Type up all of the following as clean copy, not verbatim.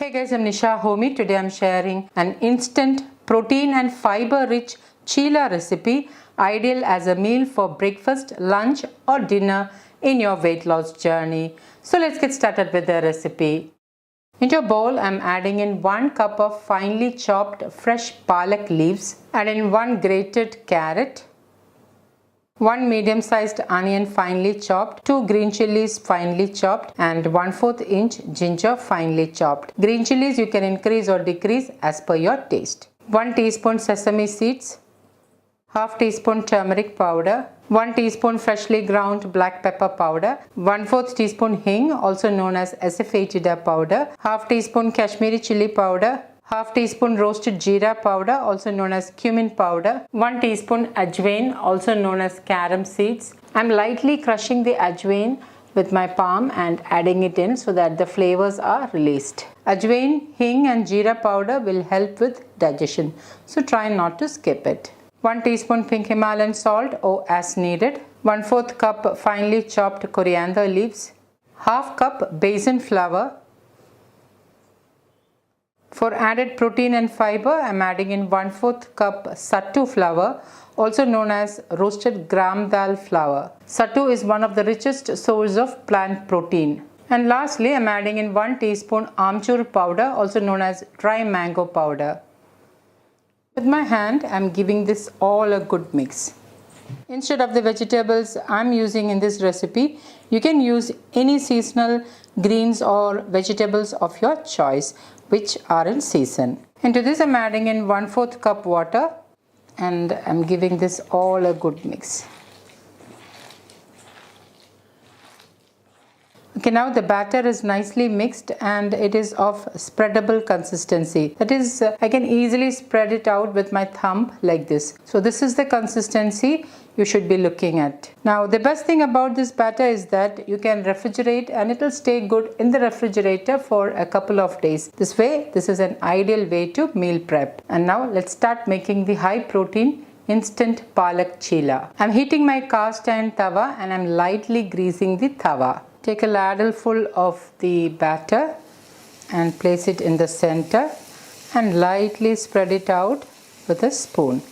Hey guys, I'm Nisa Homey. Today I'm sharing an instant protein and fiber rich chila recipe ideal as a meal for breakfast, lunch or dinner in your weight loss journey. So let's get started with the recipe. Into a bowl, I'm adding in 1 cup of finely chopped fresh palak leaves, add in 1 grated carrot, 1 medium-sized onion finely chopped, 2 green chilies finely chopped and 1/4 inch ginger finely chopped. Green chilies you can increase or decrease as per your taste. 1 teaspoon sesame seeds, half teaspoon turmeric powder, 1 teaspoon freshly ground black pepper powder, 1/4 teaspoon hing also known as asafoetida powder, half teaspoon Kashmiri chili powder, half teaspoon roasted jeera powder also known as cumin powder, 1 teaspoon ajwain also known as carom seeds. I'm lightly crushing the ajwain with my palm and adding it in so that the flavors are released. Ajwain, hing and jeera powder will help with digestion, so try not to skip it. 1 teaspoon pink Himalayan salt or as needed, 1/4 cup finely chopped coriander leaves, half cup besan flour. For added protein and fiber, I am adding in 1/4 cup sattu flour, also known as roasted gram dal flour. Sattu is one of the richest source of plant protein. And lastly, I am adding in 1 teaspoon amchur powder, also known as dry mango powder. With my hand, I am giving this all a good mix. Instead of the vegetables I am using in this recipe, you can use any seasonal greens or vegetables of your choice which are in season. Into this I am adding in 1/4 cup water and I am giving this all a good mix. Okay, now the batter is nicely mixed and it is of spreadable consistency. That is, I can easily spread it out with my thumb like this. So this is the consistency you should be looking at. Now the best thing about this batter is that you can refrigerate and it will stay good in the refrigerator for a couple of days. This is an ideal way to meal prep. And now let's start making the high protein instant palak chila. I'm heating my cast iron tawa and I'm lightly greasing the tawa. Take a ladle full of the batter and place it in the center and lightly spread it out with a spoon.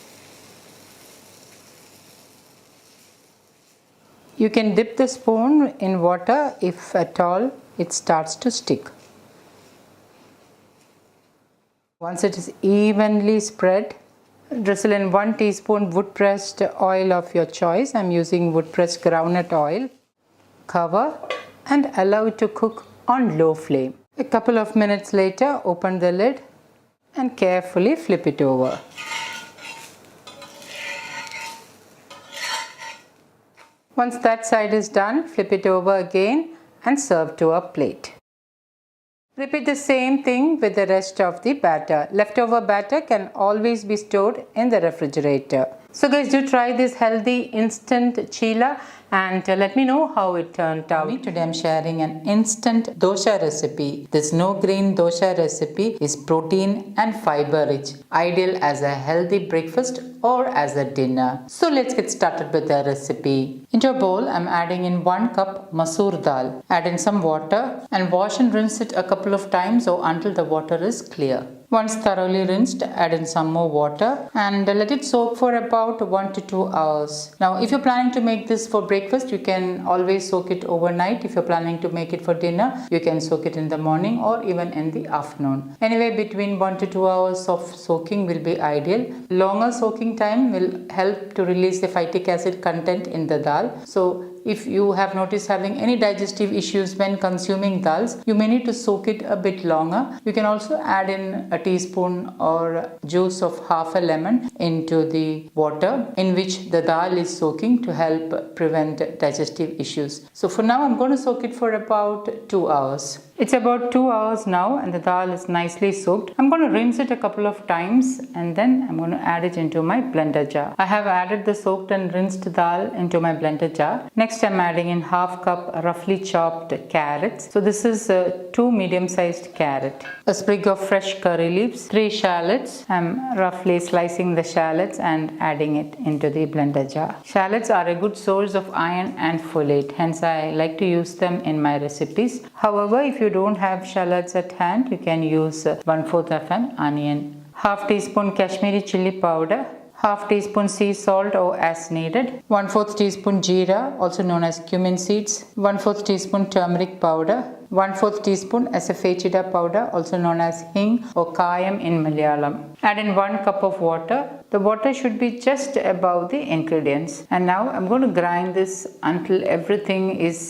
You can dip the spoon in water if at all it starts to stick. Once it is evenly spread, drizzle in 1 teaspoon wood pressed oil of your choice. I'm using wood pressed groundnut oil. Cover and allow it to cook on low flame. A couple of minutes later, open the lid and carefully flip it over. Once that side is done, flip it over again and serve to a plate. Repeat the same thing with the rest of the batter. Leftover batter can always be stored in the refrigerator. So guys, do try this healthy instant chila and let me know how it turned out. Today I'm sharing an instant dosa recipe. This no grain dosa recipe is protein and fiber rich, ideal as a healthy breakfast or as a dinner. So let's get started with the recipe. Into a bowl, I'm adding in 1 cup masoor dal. Add in some water and wash and rinse it a couple of times or until the water is clear. Once thoroughly rinsed, add in some more water and let it soak for about 1 to 2 hours. Now, if you're planning to make this for breakfast, you can always soak it overnight. If you're planning to make it for dinner, you can soak it in the morning or even in the afternoon. Anyway, between 1 to 2 hours of soaking will be ideal. Longer soaking time will help to release the phytic acid content in the dal. So, if you have noticed having any digestive issues when consuming dals, you may need to soak it a bit longer. You can also add in a teaspoon or juice of half a lemon into the water in which the dal is soaking to help prevent digestive issues. So for now, I'm going to soak it for about 2 hours. It's about 2 hours now and the dal is nicely soaked. I'm going to rinse it a couple of times and then I'm going to add it into my blender jar. I have added the soaked and rinsed dal into my blender jar. Next, I'm adding in half cup roughly chopped carrots. So this is 2 medium-sized carrot, a sprig of fresh curry leaves, 3 shallots. I'm roughly slicing the shallots and adding it into the blender jar. Shallots are a good source of iron and folate, hence I like to use them in my recipes. However, if you you don't have shallots at hand, you can use 1/4 of an onion. Half teaspoon Kashmiri chili powder. Half teaspoon sea salt or as needed. 1/4 teaspoon jeera, also known as cumin seeds. 1/4 teaspoon turmeric powder. 1/4 teaspoon asafoetida powder, also known as hing or kayam in Malayalam. Add in 1 cup of water. The water should be just above the ingredients. And now I'm going to grind this until everything is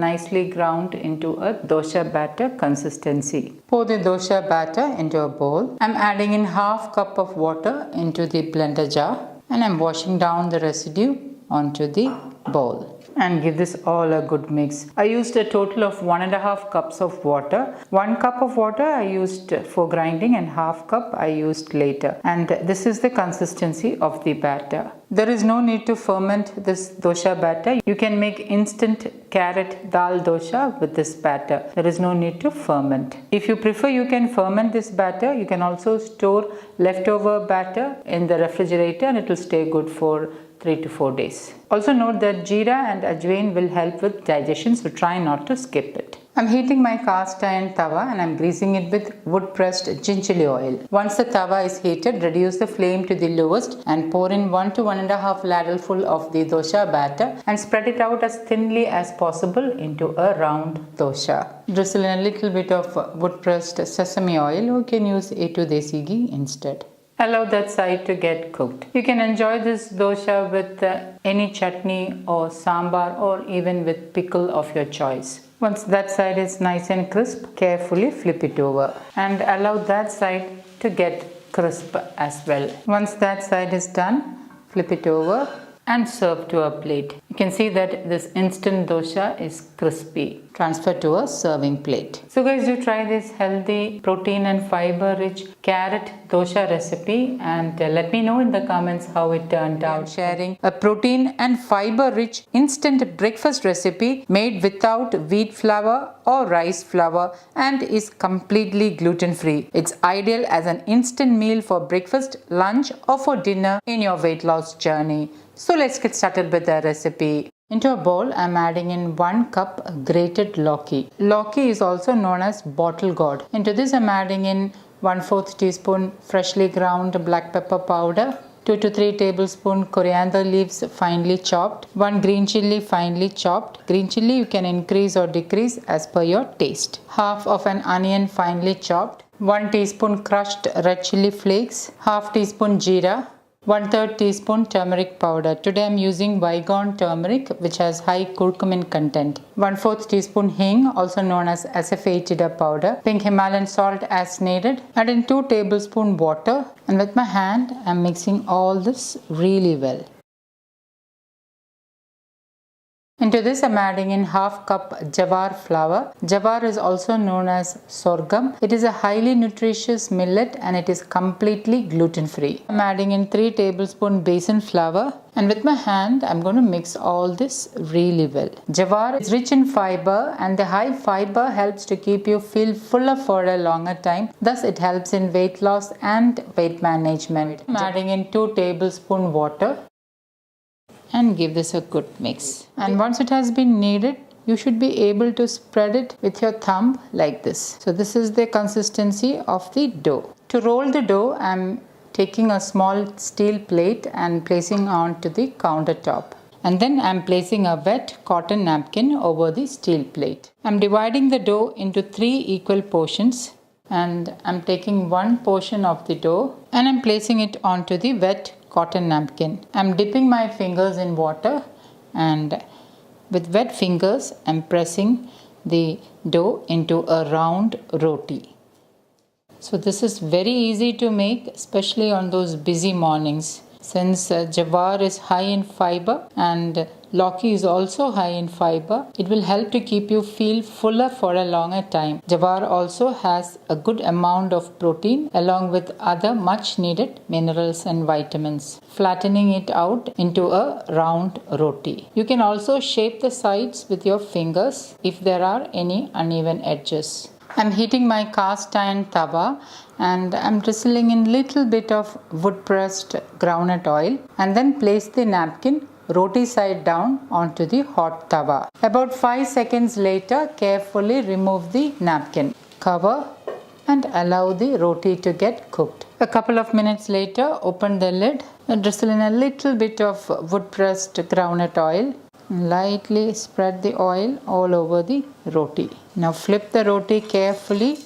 nicely ground into a dosa batter consistency. Pour the dosa batter into a bowl. I'm adding in half cup of water into the blender jar and I'm washing down the residue onto the bowl. And give this all a good mix. I used a total of 1.5 cups of water. 1 cup of water I used for grinding and half cup I used later. And this is the consistency of the batter. There is no need to ferment this dosa batter. You can make instant carrot dal dosa with this batter. There is no need to ferment. If you prefer, you can ferment this batter. You can also store leftover batter in the refrigerator and it will stay good for 3 to 4 days. Also note that jeera and ajwain will help with digestion, so try not to skip it. I'm heating my cast iron tawa and I'm greasing it with wood pressed gingerly oil. Once the tawa is heated, reduce the flame to the lowest and pour in 1 to 1.5 ladleful of the dosa batter and spread it out as thinly as possible into a round dosa. Drizzle in a little bit of wood pressed sesame oil, or you can use A2 desi ghee instead. Allow that side to get cooked. You can enjoy this dosa with any chutney or sambar or even with pickle of your choice. Once that side is nice and crisp, carefully flip it over and allow that side to get crisp as well. Once that side is done, flip it over and serve to a plate. You can see that this instant dosa is crispy. Transfer to a serving plate. So guys, do try this healthy, protein and fiber rich carrot dosa recipe and let me know in the comments how it turned out. I'm sharing a protein and fiber rich instant breakfast recipe made without wheat flour or rice flour and is completely gluten free. It's ideal as an instant meal for breakfast, lunch or for dinner in your weight loss journey. So let's get started with the recipe. Into a bowl, I'm adding in 1 cup grated lauki. Lauki is also known as bottle gourd. Into this, I'm adding in 1/4 teaspoon freshly ground black pepper powder, 2 to 3 tablespoons coriander leaves finely chopped, 1 green chilli finely chopped. Green chilli you can increase or decrease as per your taste. Half of an onion finely chopped, 1 teaspoon crushed red chilli flakes, half teaspoon jeera, 1/3 teaspoon turmeric powder. Today I am using bygone turmeric which has high curcumin content. 1/4 teaspoon hing, also known as asafoetida powder. Pink Himalayan salt as needed. Add in 2 tablespoons water and with my hand I am mixing all this really well. Into this I am adding in half cup jowar flour. Jowar is also known as sorghum. It is a highly nutritious millet and it is completely gluten free. I am adding in 3 tablespoons besan flour and with my hand I am going to mix all this really well. Jowar is rich in fiber and the high fiber helps to keep you feel fuller for a longer time. Thus it helps in weight loss and weight management. I am adding in 2 tablespoons water and give this a good mix. And once it has been kneaded, you should be able to spread it with your thumb like this. So this is the consistency of the dough. To roll the dough, I am taking a small steel plate and placing onto the countertop. And then I am placing a wet cotton napkin over the steel plate. I am dividing the dough into 3 equal portions and I am taking 1 portion of the dough and I am placing it onto the wet cotton napkin. I am dipping my fingers in water and with wet fingers I am pressing the dough into a round roti. So this is very easy to make, especially on those busy mornings. Since jowar is high in fiber and lauki is also high in fiber, it will help to keep you feel fuller for a longer time. Jowar also has a good amount of protein along with other much needed minerals and vitamins, flattening it out into a round roti. You can also shape the sides with your fingers if there are any uneven edges. I'm heating my cast iron tawa and I'm drizzling in little bit of wood pressed groundnut oil and then place the napkin roti side down onto the hot tawa. About 5 seconds later, carefully remove the napkin. Cover and allow the roti to get cooked. A couple of minutes later, open the lid and drizzle in a little bit of wood pressed groundnut oil. Lightly spread the oil all over the roti. Now flip the roti carefully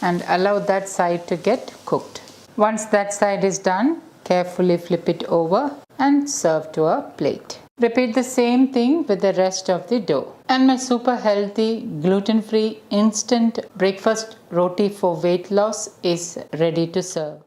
and allow that side to get cooked. Once that side is done, carefully flip it over and serve to a plate. Repeat the same thing with the rest of the dough. And my super healthy, gluten-free, instant breakfast roti for weight loss is ready to serve.